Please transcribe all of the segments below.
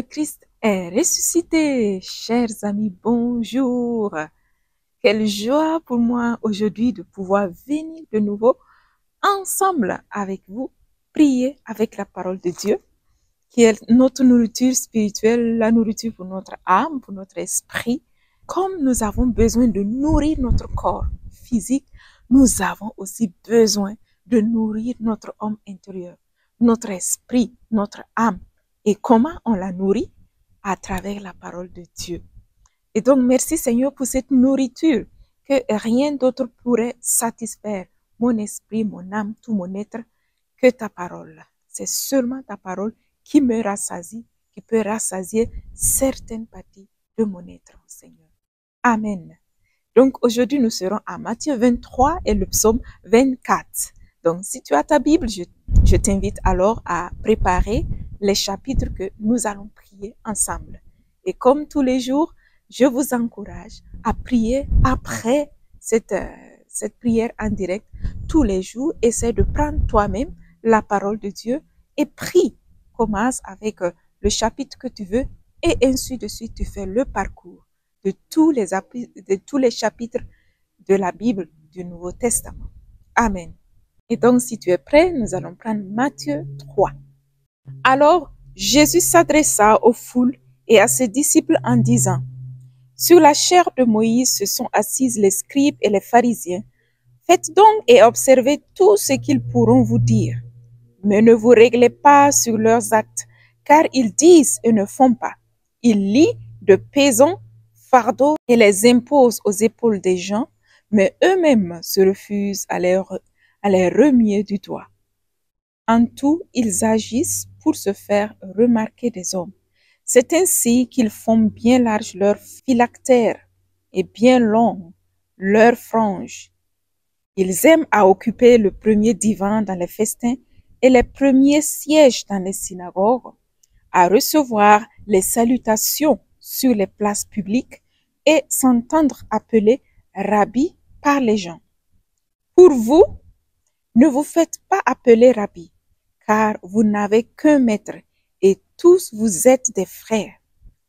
Christ est ressuscité. Chers amis, bonjour. Quelle joie pour moi aujourd'hui de pouvoir venir de nouveau ensemble avec vous, prier avec la parole de Dieu, qui est notre nourriture spirituelle, la nourriture pour notre âme, pour notre esprit. Comme nous avons besoin de nourrir notre corps physique, nous avons aussi besoin de nourrir notre homme intérieur, notre esprit, notre âme. Et comment on la nourrit? À travers la parole de Dieu. Et donc, merci Seigneur pour cette nourriture que rien d'autre pourrait satisfaire mon esprit, mon âme, tout mon être que ta parole. C'est seulement ta parole qui me rassasie, qui peut rassasier certaines parties de mon être, Seigneur. Amen. Donc, aujourd'hui, nous serons à Matthieu 23 et le psaume 24. Donc, si tu as ta Bible, je t'invite alors à préparer les chapitres que nous allons prier ensemble. Et comme tous les jours, je vous encourage à prier après cette prière en direct. Tous les jours, essaie de prendre toi-même la parole de Dieu et prie. Commence avec le chapitre que tu veux et ainsi de suite, tu fais le parcours de tous les chapitres de la Bible du Nouveau Testament. Amen. Et donc, si tu es prêt, nous allons prendre Matthieu 3. Alors, Jésus s'adressa aux foules et à ses disciples en disant, « Sur la chair de Moïse se sont assises les scribes et les pharisiens. Faites donc et observez tout ce qu'ils pourront vous dire. Mais ne vous réglez pas sur leurs actes, car ils disent et ne font pas. Ils lient de pesants fardeaux et les imposent aux épaules des gens, mais eux-mêmes se refusent à les remuer du doigt. En tout, ils agissent pour se faire remarquer des hommes. C'est ainsi qu'ils font bien large leurs phylactères et bien long leurs franges. Ils aiment à occuper le premier divan dans les festins et les premiers sièges dans les synagogues, à recevoir les salutations sur les places publiques et s'entendre appeler Rabbi par les gens. Pour vous, ne vous faites pas appeler Rabbi, car vous n'avez qu'un maître et tous vous êtes des frères.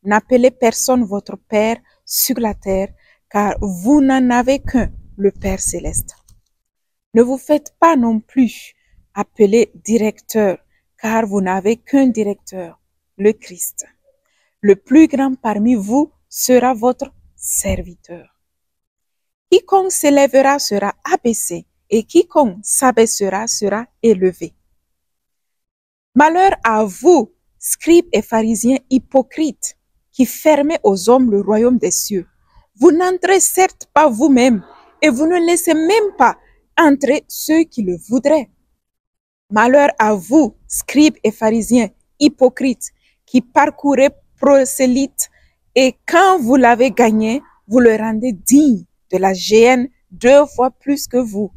N'appelez personne votre Père sur la terre, car vous n'en avez qu'un, le Père céleste. Ne vous faites pas non plus appeler directeur, car vous n'avez qu'un directeur, le Christ. Le plus grand parmi vous sera votre serviteur. Quiconque s'élèvera sera abaissé, et quiconque s'abaissera sera élevé. Malheur à vous, scribes et pharisiens hypocrites, qui fermez aux hommes le royaume des cieux. Vous n'entrez certes pas vous-même, et vous ne laissez même pas entrer ceux qui le voudraient. Malheur à vous, scribes et pharisiens hypocrites, qui parcourez prosélytes, et quand vous l'avez gagné, vous le rendez digne de la géhenne 2 fois plus que vous.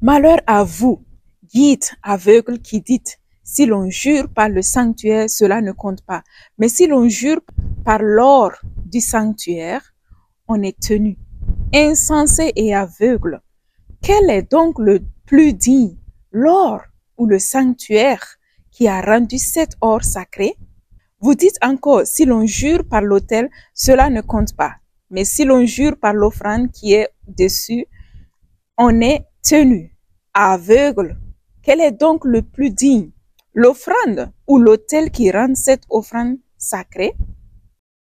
Malheur à vous, guides aveugles qui dites, si l'on jure par le sanctuaire, cela ne compte pas. Mais si l'on jure par l'or du sanctuaire, on est tenu. Insensé et aveugle, quel est donc le plus digne, l'or ou le sanctuaire qui a rendu cet or sacré? Vous dites encore, si l'on jure par l'autel, cela ne compte pas. Mais si l'on jure par l'offrande qui est dessus, on est tenu. Aveugle, quel est donc le plus digne, l'offrande ou l'autel qui rend cette offrande sacrée?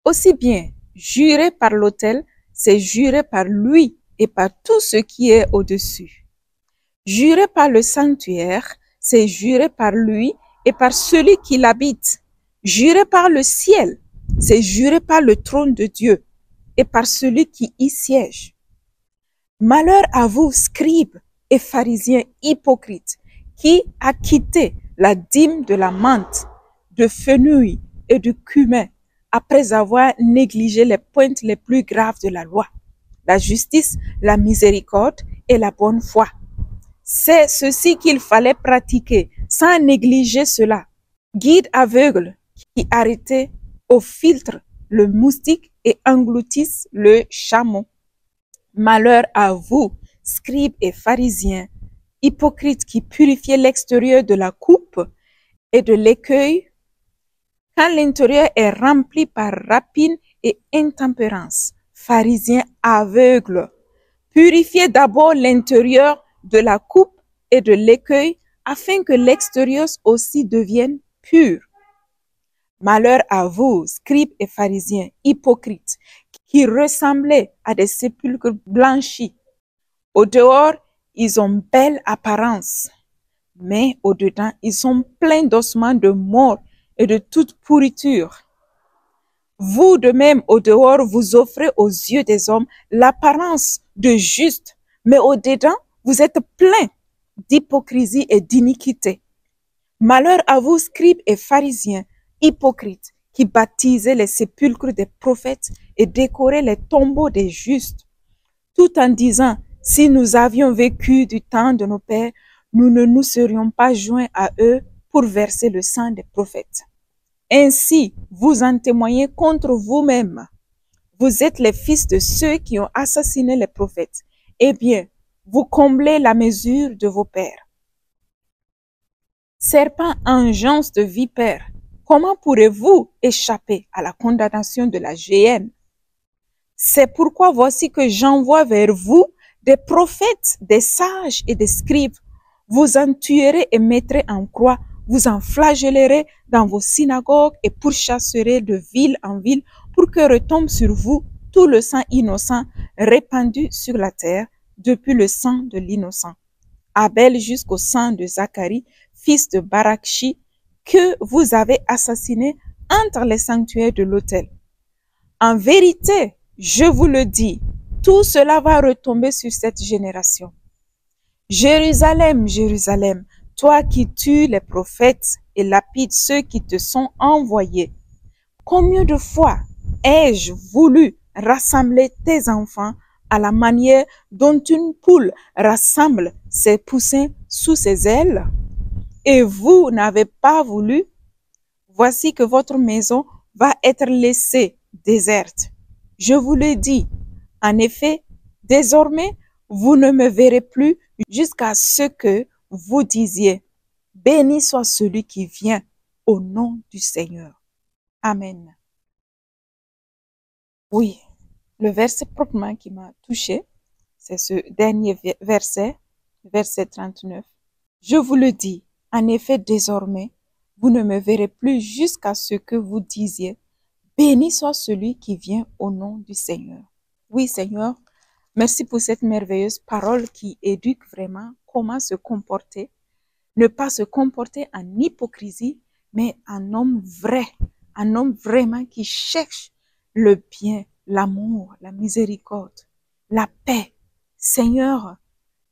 Aussi bien, jurer par l'autel, c'est jurer par lui et par tout ce qui est au-dessus. Jurer par le sanctuaire, c'est jurer par lui et par celui qui l'habite. Jurer par le ciel, c'est jurer par le trône de Dieu et par celui qui y siège. Malheur à vous, scribes et pharisiens hypocrites, qui acquittez la dîme de la menthe, de fenouil et de cumin, après avoir négligé les pointes les plus graves de la loi, la justice, la miséricorde et la bonne foi. C'est ceci qu'il fallait pratiquer, sans négliger cela. Guides aveugles qui arrêtaient au filtre le moustique et engloutissent le chameau. Malheur à vous, scribes et pharisiens, hypocrites qui purifiez l'extérieur de la coupe et de l'écueil, Quand l'intérieur est rempli par rapine et intempérance, pharisiens aveugles, purifiez d'abord l'intérieur de la coupe et de l'écueil afin que l'extérieur aussi devienne pur. Malheur à vous, scribes et pharisiens, hypocrites, qui ressemblaient à des sépulcres blanchis. Au dehors, ils ont belle apparence, mais au-dedans, ils sont pleins d'ossements de mort et de toute pourriture. Vous de même, au dehors, vous offrez aux yeux des hommes l'apparence de juste, mais au-dedans, vous êtes pleins d'hypocrisie et d'iniquité. Malheur à vous, scribes et pharisiens, hypocrites, qui baptisez les sépulcres des prophètes et décorez les tombeaux des justes, tout en disant, si nous avions vécu du temps de nos pères, nous ne nous serions pas joints à eux pour verser le sang des prophètes. Ainsi, vous en témoignez contre vous-même. Vous êtes les fils de ceux qui ont assassiné les prophètes. Eh bien, vous comblez la mesure de vos pères. Serpents engeance de vipères, comment pourrez-vous échapper à la condamnation de la géhenne? C'est pourquoi voici que j'envoie vers vous des prophètes, des sages et des scribes. Vous en tuerez et mettrez en croix, vous en flagellerez dans vos synagogues et pourchasserez de ville en ville pour que retombe sur vous tout le sang innocent répandu sur la terre depuis le sang de l'innocent. Abel jusqu'au sang de Zacharie, fils de Barakchi, que vous avez assassiné entre les sanctuaires de l'autel. En vérité, je vous le dis, tout cela va retomber sur cette génération. Jérusalem, Jérusalem, toi qui tues les prophètes et lapides ceux qui te sont envoyés. Combien de fois ai-je voulu rassembler tes enfants à la manière dont une poule rassemble ses poussins sous ses ailes? Et vous n'avez pas voulu. Voici que votre maison va être laissée déserte. Je vous le dis, en effet, désormais, vous ne me verrez plus jusqu'à ce que vous disiez, béni soit celui qui vient au nom du Seigneur. Amen. Oui, le verset proprement qui m'a touché, c'est ce dernier verset, verset 39. Je vous le dis, en effet, désormais, vous ne me verrez plus jusqu'à ce que vous disiez, béni soit celui qui vient au nom du Seigneur. Oui, Seigneur, merci pour cette merveilleuse parole qui éduque vraiment comment se comporter, ne pas se comporter en hypocrisie, mais en homme vrai, un homme vraiment qui cherche le bien, l'amour, la miséricorde, la paix. Seigneur,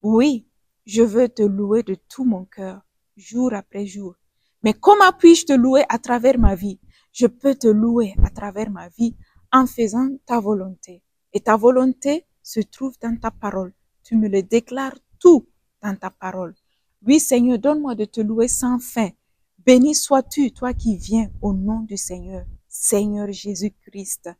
oui, je veux te louer de tout mon cœur, jour après jour. Mais comment puis-je te louer à travers ma vie? Je peux te louer à travers ma vie en faisant ta volonté. Et ta volonté se trouve dans ta parole. Tu me le déclares tout dans ta parole. Oui, Seigneur, donne-moi de te louer sans fin. Béni sois-tu, toi qui viens au nom du Seigneur, Seigneur Jésus-Christ.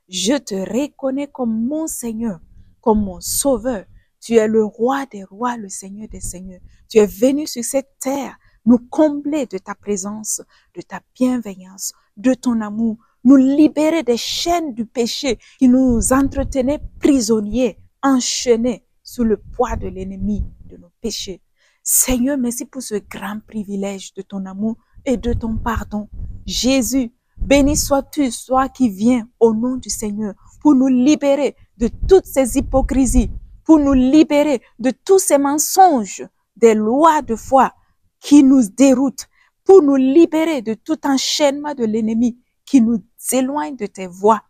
Je te reconnais comme mon Seigneur, comme mon Sauveur. Tu es le roi des rois, le Seigneur des seigneurs. Tu es venu sur cette terre nous combler de ta présence, de ta bienveillance, de ton amour, nous libérer des chaînes du péché qui nous entretenaient prisonniers, enchaînés sous le poids de l'ennemi, de nos péchés. Seigneur, merci pour ce grand privilège de ton amour et de ton pardon. Jésus, béni sois-tu, toi qui viens au nom du Seigneur pour nous libérer de toutes ces hypocrisies, pour nous libérer de tous ces mensonges, des lois de foi qui nous déroutent, pour nous libérer de tout enchaînement de l'ennemi qui nous éloigne de tes voies.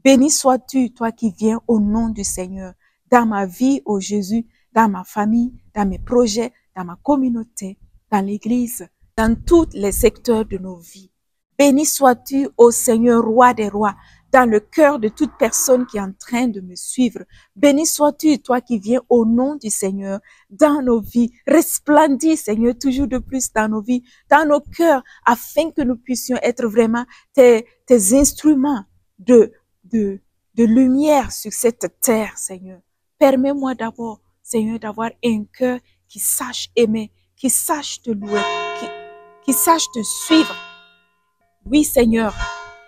Béni sois-tu, toi qui viens au nom du Seigneur, dans ma vie, ô Jésus, dans ma famille, dans mes projets, dans ma communauté, dans l'église, dans tous les secteurs de nos vies. Béni sois-tu, ô Seigneur, roi des rois, dans le cœur de toute personne qui est en train de me suivre. Béni sois-tu, toi qui viens au nom du Seigneur, dans nos vies. Resplendis, Seigneur, toujours de plus dans nos vies, dans nos cœurs, afin que nous puissions être vraiment tes instruments de lumière sur cette terre, Seigneur. Permets-moi d'abord, Seigneur, d'avoir un cœur qui sache aimer, qui sache te louer, qui sache te suivre. Oui, Seigneur,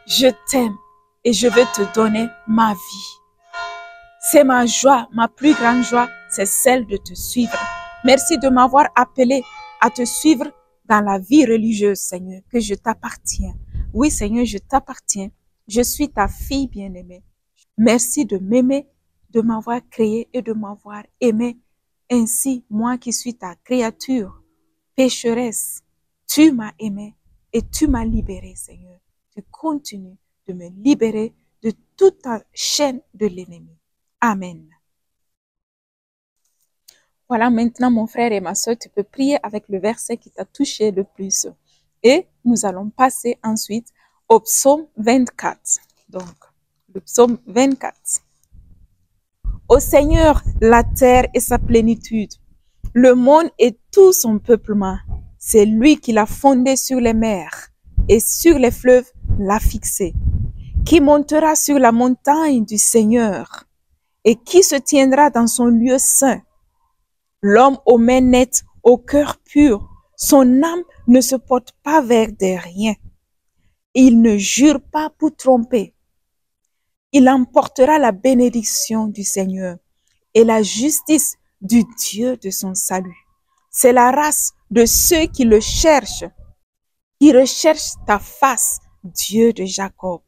je t'aime et je veux te donner ma vie. C'est ma joie, ma plus grande joie, c'est celle de te suivre. Merci de m'avoir appelé à te suivre dans la vie religieuse, Seigneur, que je t'appartiens. Oui, Seigneur, je t'appartiens. Je suis ta fille bien-aimée. Merci de m'aimer, de m'avoir créé et de m'avoir aimé. Ainsi, moi qui suis ta créature, pécheresse, tu m'as aimé et tu m'as libéré, Seigneur. Tu continues de me libérer de toute ta chaîne de l'ennemi. Amen. Voilà, maintenant, mon frère et ma soeur, tu peux prier avec le verset qui t'a touché le plus. Et nous allons passer ensuite au psaume 24. Donc, le psaume 24. Ô Seigneur, la terre et sa plénitude, le monde et tout son peuplement, c'est lui qui l'a fondé sur les mers et sur les fleuves l'a fixé. Qui montera sur la montagne du Seigneur et qui se tiendra dans son lieu saint? L'homme aux mains nettes, au cœur pur, son âme ne se porte pas vers des riens. Il ne jure pas pour tromper. Il emportera la bénédiction du Seigneur et la justice du Dieu de son salut. C'est la race de ceux qui le cherchent, qui recherchent ta face, Dieu de Jacob.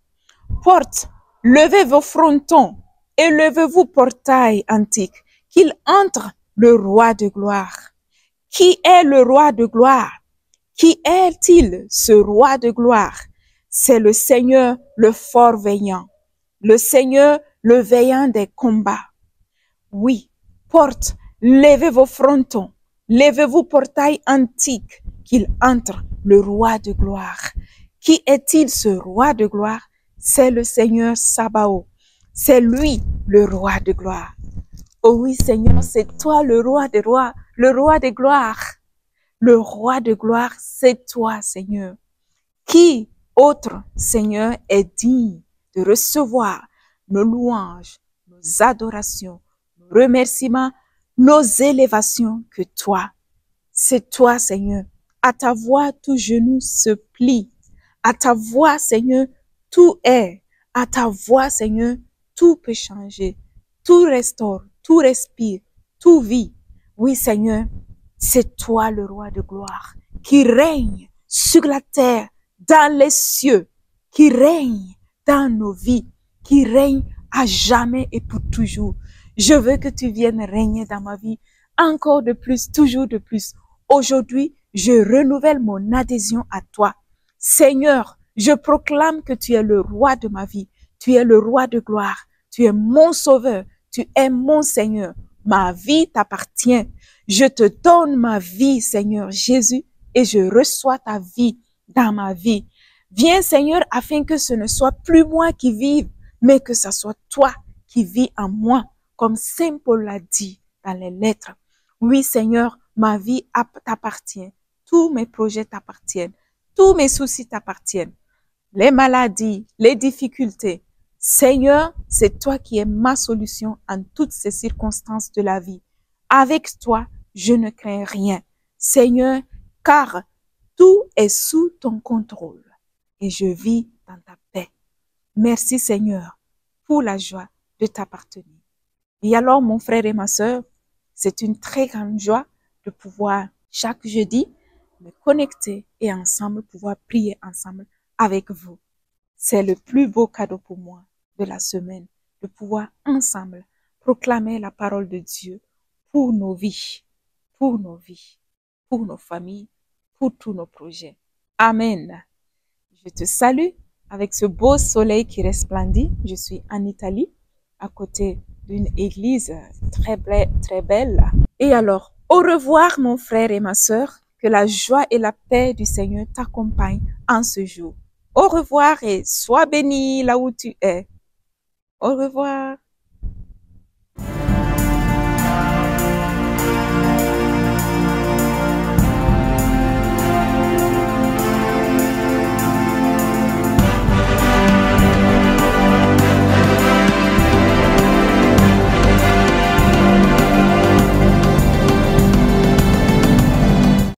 Porte, levez vos frontons, élevez-vous portail antique, qu'il entre le roi de gloire. Qui est le roi de gloire? Qui est-il, ce roi de gloire? C'est le Seigneur, le fort veillant, le Seigneur, le veillant des combats. Oui, porte, levez vos frontons, levez-vous portail antique, qu'il entre le roi de gloire. Qui est-il, ce roi de gloire? C'est le Seigneur Sabaoth. C'est lui, le roi de gloire. Oh oui, Seigneur, c'est toi le roi des rois, le roi de gloire. Le roi de gloire, c'est toi, Seigneur. Qui autre, Seigneur, est digne de recevoir nos louanges, nos adorations, nos remerciements, nos élévations que toi? C'est toi, Seigneur. À ta voix, tout genou se plie. À ta voix, Seigneur, tout est. À ta voix, Seigneur, tout peut changer. Tout restaure, tout respire, tout vit. Oui, Seigneur, c'est toi le roi de gloire qui règne sur la terre, dans les cieux, qui règne dans nos vies, qui règne à jamais et pour toujours. Je veux que tu viennes régner dans ma vie encore de plus, toujours de plus. Aujourd'hui, je renouvelle mon adhésion à toi. Seigneur, je proclame que tu es le roi de ma vie. Tu es le roi de gloire. Tu es mon sauveur. Tu es mon Seigneur. Ma vie t'appartient. Je te donne ma vie, Seigneur Jésus, et je reçois ta vie dans ma vie. Viens, Seigneur, afin que ce ne soit plus moi qui vive, mais que ce soit toi qui vis en moi, comme Saint Paul l'a dit dans les lettres. Oui, Seigneur, ma vie t'appartient. Tous mes projets t'appartiennent. Tous mes soucis t'appartiennent. Les maladies, les difficultés. Seigneur, c'est toi qui es ma solution en toutes ces circonstances de la vie. Avec toi, je ne crains rien. Seigneur, car tout est sous ton contrôle et je vis dans ta paix. Merci, Seigneur, pour la joie de t'appartenir. Et alors, mon frère et ma sœur, c'est une très grande joie de pouvoir chaque jeudi me connecter et ensemble pouvoir prier ensemble avec vous. C'est le plus beau cadeau pour moi de la semaine, de pouvoir ensemble proclamer la parole de Dieu pour nos vies, pour nos familles, pour tous nos projets. Amen. Je te salue avec ce beau soleil qui resplendit. Je suis en Italie, à côté d'une église très belle. Et alors, au revoir mon frère et ma sœur. Que la joie et la paix du Seigneur t'accompagnent en ce jour. Au revoir et sois béni là où tu es. Au revoir.